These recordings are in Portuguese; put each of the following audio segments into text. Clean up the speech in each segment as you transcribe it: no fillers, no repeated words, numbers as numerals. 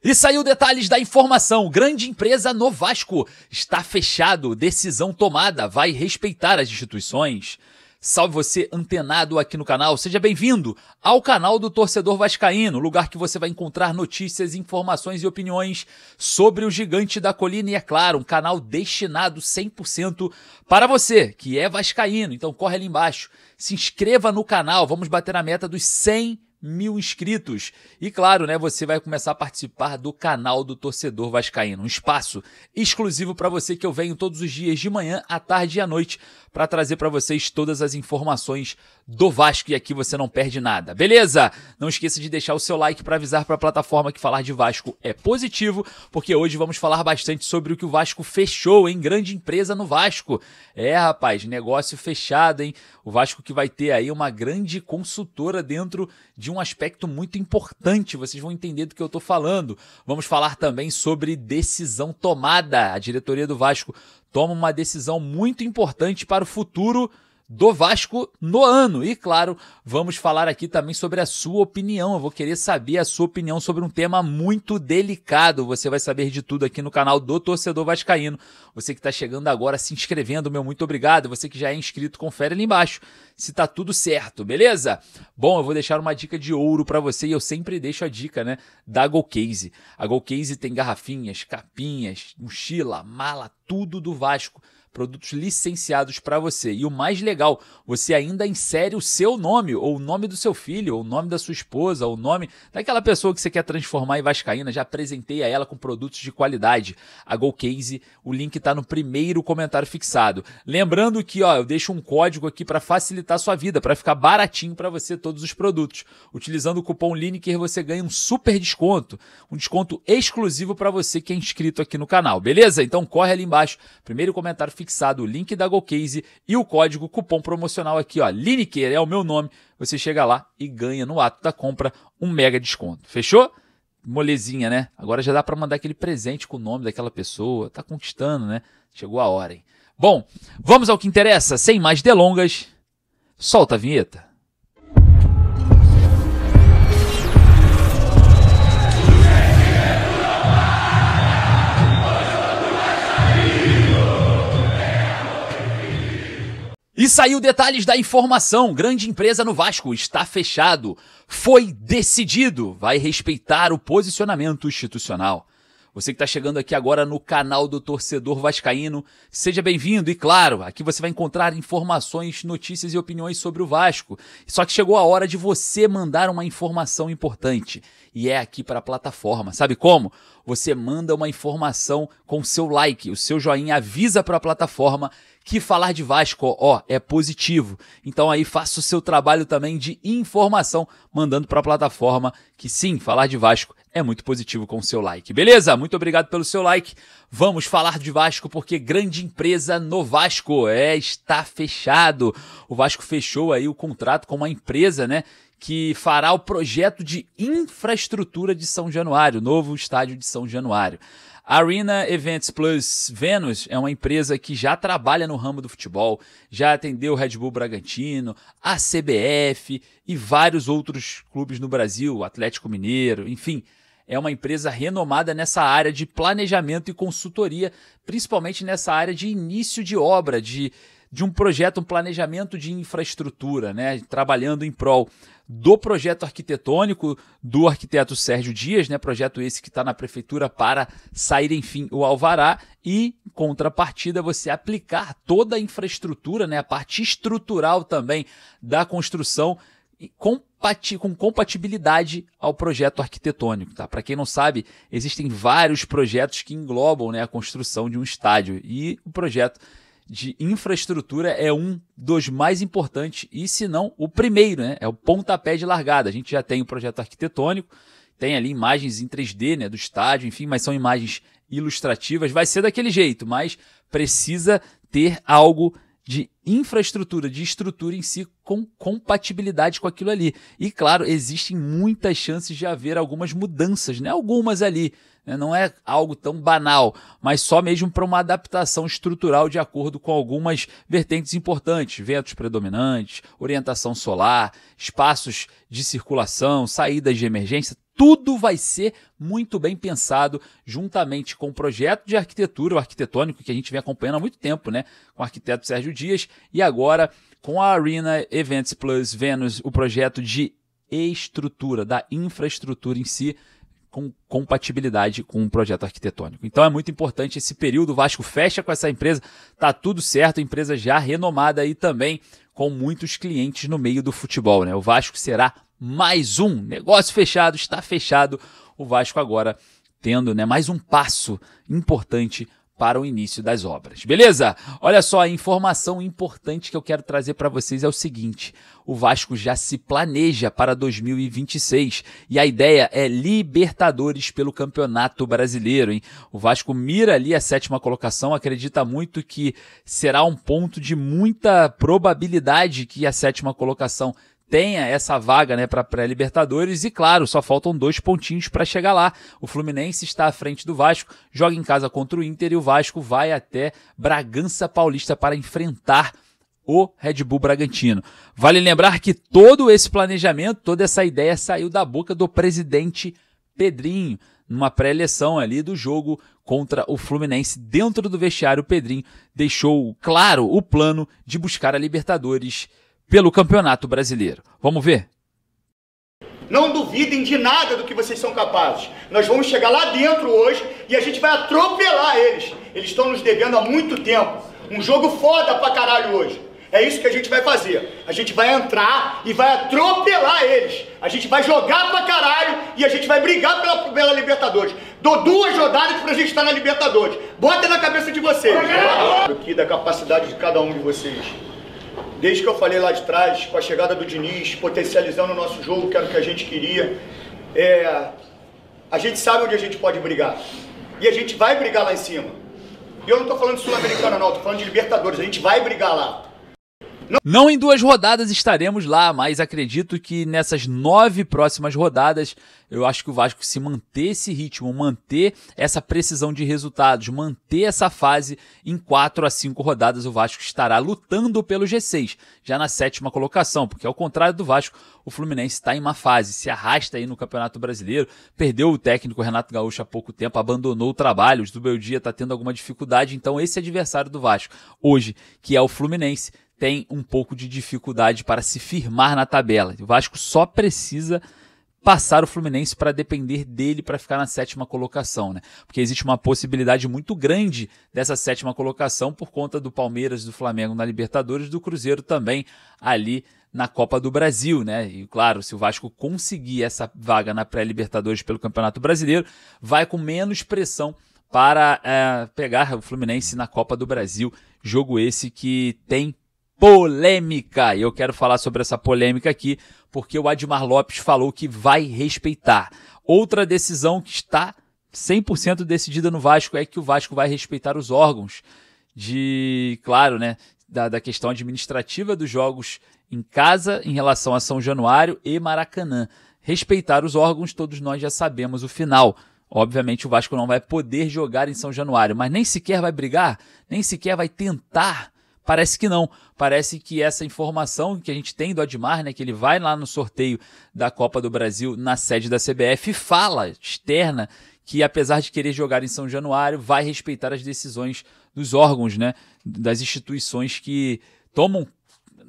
E saiu detalhes da informação. Grande empresa no Vasco. Está fechado. Decisão tomada. Vai respeitar as instituições. Salve você antenado aqui no canal. Seja bem-vindo ao canal do Torcedor Vascaíno, lugar que você vai encontrar notícias, informações e opiniões sobre o Gigante da Colina. E é claro, um canal destinado 100% para você que é vascaíno. Então corre ali embaixo, se inscreva no canal. Vamos bater a meta dos 100 mil inscritos. E claro, né, você vai começar a participar do canal do Torcedor Vascaíno, um espaço exclusivo para você que eu venho todos os dias de manhã, à tarde e à noite para trazer para vocês todas as informações do Vasco e aqui você não perde nada, beleza? Não esqueça de deixar o seu like para avisar para a plataforma que falar de Vasco é positivo, porque hoje vamos falar bastante sobre o que o Vasco fechou, hein? Grande empresa no Vasco. É, rapaz, negócio fechado, hein? O Vasco que vai ter aí uma grande consultora dentro de um aspecto muito importante, vocês vão entender do que eu tô falando. Vamos falar também sobre decisão tomada. A diretoria do Vasco toma uma decisão muito importante para o futuro do Vasco no ano. E claro, vamos falar aqui também sobre a sua opinião. Eu vou querer saber a sua opinião sobre um tema muito delicado. Você vai saber de tudo aqui no canal do Torcedor Vascaíno. Você que está chegando agora, se inscrevendo, meu muito obrigado. Você que já é inscrito, confere ali embaixo se tá tudo certo, beleza? Bom, eu vou deixar uma dica de ouro para você e eu sempre deixo a dica, né, da GoCase. A GoCase tem garrafinhas, capinhas, mochila, mala, tudo do Vasco. Produtos licenciados para você. E o mais legal, você ainda insere o seu nome, ou o nome do seu filho, ou o nome da sua esposa, ou o nome daquela pessoa que você quer transformar em vascaína. Já apresentei a ela com produtos de qualidade. A GoCase, o link está no primeiro comentário fixado. Lembrando que eu deixo um código aqui para facilitar a sua vida, para ficar baratinho para você todos os produtos. Utilizando o cupom Lineker você ganha um super desconto, um desconto exclusivo para você que é inscrito aqui no canal, beleza? Então corre ali embaixo, primeiro comentário fixado, o link da GoCase e o código cupom promocional aqui, ó, Lineker é o meu nome. Você chega lá e ganha no ato da compra um mega desconto. Fechou? Molezinha, né? Agora já dá para mandar aquele presente com o nome daquela pessoa. Tá conquistando, né? Chegou a hora, hein? Bom, vamos ao que interessa. Sem mais delongas, solta a vinheta. E saiu detalhes da informação. Grande empresa no Vasco está fechado. Foi decidido. Vai respeitar o posicionamento institucional. Você que está chegando aqui agora no canal do Torcedor Vascaíno, seja bem-vindo. E claro, aqui você vai encontrar informações, notícias e opiniões sobre o Vasco. Só que chegou a hora de você mandar uma informação importante. E é aqui para a plataforma. Sabe como? Você manda uma informação com o seu like, o seu joinha avisa para a plataforma que falar de Vasco, é positivo. Então aí faça o seu trabalho também de informação, mandando para a plataforma que sim, falar de Vasco é muito positivo com o seu like. Beleza? Muito obrigado pelo seu like. Vamos falar de Vasco porque grande empresa no Vasco está fechado. O Vasco fechou aí o contrato com uma empresa, né, que fará o projeto de infraestrutura de São Januário, novo estádio de São Januário. A Arena Events Plus Venus é uma empresa que já trabalha no ramo do futebol, já atendeu o Red Bull Bragantino, a CBF e vários outros clubes no Brasil, Atlético Mineiro, enfim. É uma empresa renomada nessa área de planejamento e consultoria, principalmente nessa área de início de obra, de um projeto, um planejamento de infraestrutura, né? Trabalhando em prol do projeto arquitetônico do arquiteto Sérgio Dias, né? Projeto esse que está na prefeitura para sair, enfim, o alvará e, em contrapartida, você aplicar toda a infraestrutura, né? A parte estrutural também da construção com compatibilidade ao projeto arquitetônico, tá? Para quem não sabe, existem vários projetos que englobam, né, a construção de um estádio e o projeto de infraestrutura é um dos mais importantes e, se não, o primeiro, né? É o pontapé de largada. A gente já tem o projeto arquitetônico, tem ali imagens em 3D, né, do estádio, enfim, mas são imagens ilustrativas. Vai ser daquele jeito, mas precisa ter algo de infraestrutura, de estrutura em si, com compatibilidade com aquilo ali. E claro, existem muitas chances de haver algumas mudanças, né? Algumas ali, né? Não é algo tão banal, mas só mesmo para uma adaptação estrutural de acordo com algumas vertentes importantes, ventos predominantes, orientação solar, espaços de circulação, saídas de emergência. Tudo vai ser muito bem pensado juntamente com o projeto de arquitetura, o arquitetônico, que a gente vem acompanhando há muito tempo, né? Com o arquiteto Sérgio Dias, e agora com a Arena Events Plus Venus, o projeto de estrutura, da infraestrutura em si, com compatibilidade com o projeto arquitetônico. Então é muito importante esse período. O Vasco fecha com essa empresa, tá tudo certo, empresa já renomada e também com muitos clientes no meio do futebol, né? O Vasco será mais um negócio fechado, está fechado. O Vasco agora tendo, né, mais um passo importante para o início das obras. Beleza? Olha só, a informação importante que eu quero trazer para vocês é o seguinte: o Vasco já se planeja para 2026 e a ideia é Libertadores pelo Campeonato Brasileiro, hein? O Vasco mira ali a 7ª colocação, acredita muito que será um ponto de muita probabilidade que a 7ª colocação tenha essa vaga, né, para pré-Libertadores e claro, só faltam 2 pontinhos para chegar lá. O Fluminense está à frente do Vasco, joga em casa contra o Inter e o Vasco vai até Bragança Paulista para enfrentar o Red Bull Bragantino. Vale lembrar que todo esse planejamento, toda essa ideia saiu da boca do presidente Pedrinho, numa pré-eleição ali do jogo contra o Fluminense. Dentro do vestiário, o Pedrinho deixou claro o plano de buscar a Libertadores pelo Campeonato Brasileiro. Vamos ver? Não duvidem de nada do que vocês são capazes. Nós vamos chegar lá dentro hoje e a gente vai atropelar eles. Eles estão nos devendo há muito tempo. Um jogo foda pra caralho hoje. É isso que a gente vai fazer. A gente vai entrar e vai atropelar eles. A gente vai jogar pra caralho e a gente vai brigar pela Libertadores. Dou 2 rodadas pra gente estar na Libertadores. Bota na cabeça de vocês. Aqui da capacidade de cada um de vocês. Desde que eu falei lá de trás, com a chegada do Diniz, potencializando o nosso jogo, que era o que a gente queria, a gente sabe onde a gente pode brigar. E a gente vai brigar lá em cima. E eu não estou falando de Sul-Americana não, estou falando de Libertadores, a gente vai brigar lá. Não em 2 rodadas estaremos lá, mas acredito que nessas 9 próximas rodadas, eu acho que o Vasco, se manter esse ritmo, manter essa precisão de resultados, manter essa fase, em 4 a 5 rodadas o Vasco estará lutando pelo G6, já na 7ª colocação, porque ao contrário do Vasco, o Fluminense está em má fase, se arrasta aí no Campeonato Brasileiro, perdeu o técnico Renato Gaúcho há pouco tempo, abandonou o trabalho, o Zubeldia está tendo alguma dificuldade, então esse adversário do Vasco hoje, que é o Fluminense, tem um pouco de dificuldade para se firmar na tabela. O Vasco só precisa passar o Fluminense para depender dele para ficar na 7ª colocação, né? Porque existe uma possibilidade muito grande dessa 7ª colocação por conta do Palmeiras, do Flamengo na Libertadores, do Cruzeiro também ali na Copa do Brasil, né? E claro, se o Vasco conseguir essa vaga na pré-Libertadores pelo Campeonato Brasileiro, vai com menos pressão para pegar o Fluminense na Copa do Brasil. Jogo esse que tem polêmica, e eu quero falar sobre essa polêmica aqui, porque o Admar Lopes falou que vai respeitar. Outra decisão que está 100% decidida no Vasco é que o Vasco vai respeitar os órgãos claro, né, da questão administrativa dos jogos em casa em relação a São Januário e Maracanã. Respeitar os órgãos, todos nós já sabemos o final. Obviamente o Vasco não vai poder jogar em São Januário, mas nem sequer vai brigar, nem sequer vai tentar. Parece que não. Parece que essa informação que a gente tem do Admar, né, que ele vai lá no sorteio da Copa do Brasil na sede da CBF, fala externa que apesar de querer jogar em São Januário, vai respeitar as decisões dos órgãos, né, das instituições que tomam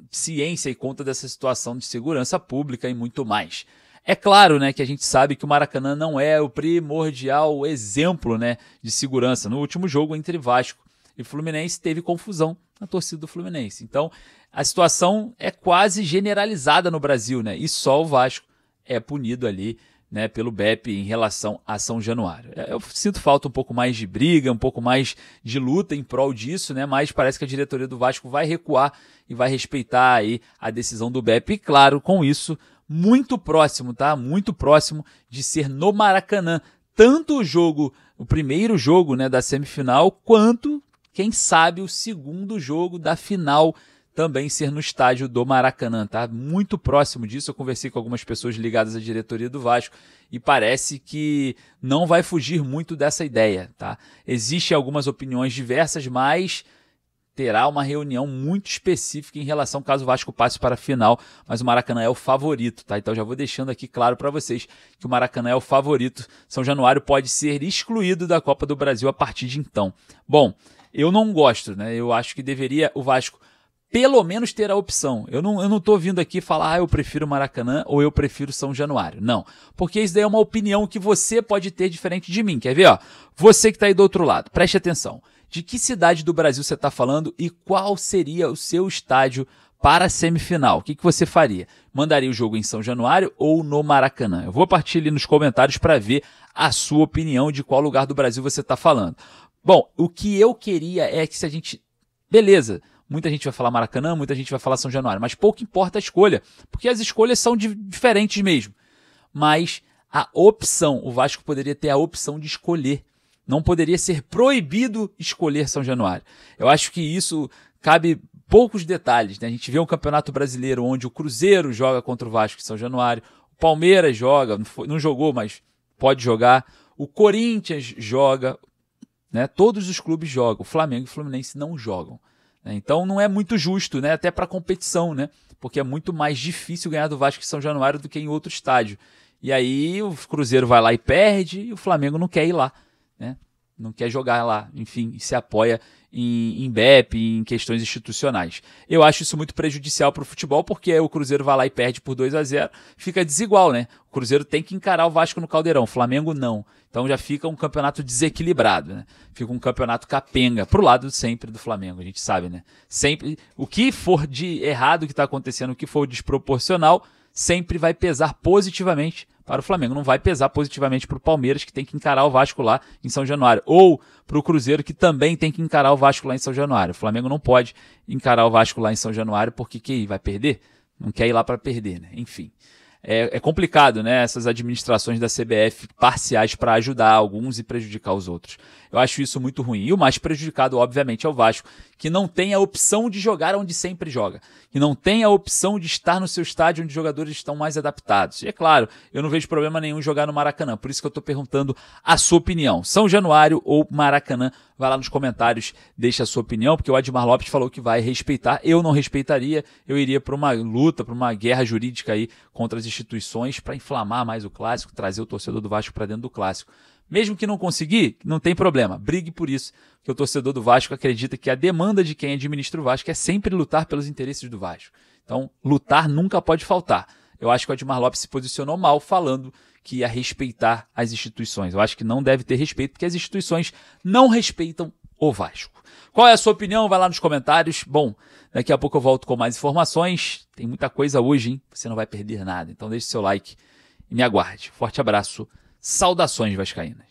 ciência e conta dessa situação de segurança pública e muito mais. É claro, né, que a gente sabe que o Maracanã não é o primordial exemplo, né, de segurança. No último jogo entre Vasco e Fluminense teve confusão na torcida do Fluminense. Então, a situação é quase generalizada no Brasil, né? E só o Vasco é punido ali, né, pelo BEP em relação a São Januário. Eu sinto falta um pouco mais de briga, um pouco mais de luta em prol disso, né? Mas parece que a diretoria do Vasco vai recuar e vai respeitar aí a decisão do BEP. E claro, com isso, muito próximo, tá? Muito próximo de ser no Maracanã. Tanto o primeiro jogo, né, da semifinal, quanto quem sabe o segundo jogo da final também ser no estádio do Maracanã, tá? Muito próximo disso, eu conversei com algumas pessoas ligadas à diretoria do Vasco e parece que não vai fugir muito dessa ideia, tá? Existem algumas opiniões diversas, mas terá uma reunião muito específica em relação caso o Vasco passe para a final, mas o Maracanã é o favorito, tá? Então já vou deixando aqui claro para vocês que o Maracanã é o favorito. São Januário pode ser excluído da Copa do Brasil a partir de então. Bom, eu não gosto, né? Eu acho que deveria o Vasco pelo menos ter a opção. Eu não tô vindo aqui falar, eu prefiro Maracanã ou eu prefiro São Januário. Não, porque isso daí é uma opinião que você pode ter diferente de mim. Quer ver? Ó? Você que está aí do outro lado, preste atenção. De que cidade do Brasil você está falando e qual seria o seu estádio para a semifinal? O que você faria? Mandaria o jogo em São Januário ou no Maracanã? Eu vou partir ali nos comentários para ver a sua opinião de qual lugar do Brasil você está falando. Bom, o que eu queria é que se a gente... Beleza, muita gente vai falar Maracanã, muita gente vai falar São Januário, mas pouco importa a escolha, porque as escolhas são diferentes mesmo. Mas a opção, o Vasco poderia ter a opção de escolher. Não poderia ser proibido escolher São Januário. Eu acho que isso cabe poucos detalhes, né? A gente vê um campeonato brasileiro onde o Cruzeiro joga contra o Vasco em São Januário, o Palmeiras joga, não jogou, mas pode jogar, o Corinthians joga, né? Todos os clubes jogam, o Flamengo e o Fluminense não jogam. Então não é muito justo, né? Até para a competição, né? Porque é muito mais difícil ganhar do Vasco em São Januário do que em outro estádio. E aí o Cruzeiro vai lá e perde e o Flamengo não quer ir lá, né? Não quer jogar lá, enfim, se apoia em BEP, em questões institucionais. Eu acho isso muito prejudicial para o futebol, porque o Cruzeiro vai lá e perde por 2-0, fica desigual, né? O Cruzeiro tem que encarar o Vasco no Caldeirão, o Flamengo não. Então já fica um campeonato desequilibrado, né? Fica um campeonato capenga, pro lado sempre do Flamengo, a gente sabe, né? Sempre, o que for de errado que está acontecendo, o que for desproporcional, sempre vai pesar positivamente para o Flamengo. Não vai pesar positivamente para o Palmeiras, que tem que encarar o Vasco lá em São Januário. Ou para o Cruzeiro, que também tem que encarar o Vasco lá em São Januário. O Flamengo não pode encarar o Vasco lá em São Januário, porque que vai perder? Não quer ir lá para perder, né? Enfim. É complicado, né? Essas administrações da CBF parciais para ajudar alguns e prejudicar os outros. Eu acho isso muito ruim. E o mais prejudicado, obviamente, é o Vasco, que não tem a opção de jogar onde sempre joga. Que não tem a opção de estar no seu estádio onde os jogadores estão mais adaptados. E é claro, eu não vejo problema nenhum em jogar no Maracanã. Por isso que eu estou perguntando a sua opinião. São Januário ou Maracanã? Vai lá nos comentários, deixa a sua opinião, porque o Admar Lopes falou que vai respeitar. Eu não respeitaria. Eu iria para uma luta, para uma guerra jurídica aí contra as instituições para inflamar mais o clássico, trazer o torcedor do Vasco para dentro do clássico. Mesmo que não conseguir, não tem problema, brigue por isso, que o torcedor do Vasco acredita que a demanda de quem administra o Vasco é sempre lutar pelos interesses do Vasco. Então, lutar nunca pode faltar. Eu acho que o Admar Lopes se posicionou mal falando que ia respeitar as instituições. Eu acho que não deve ter respeito, porque as instituições não respeitam o Vasco. Qual é a sua opinião? Vai lá nos comentários. Bom, daqui a pouco eu volto com mais informações. Tem muita coisa hoje, hein? Você não vai perder nada. Então deixe seu like e me aguarde. Forte abraço. Saudações vascaínas.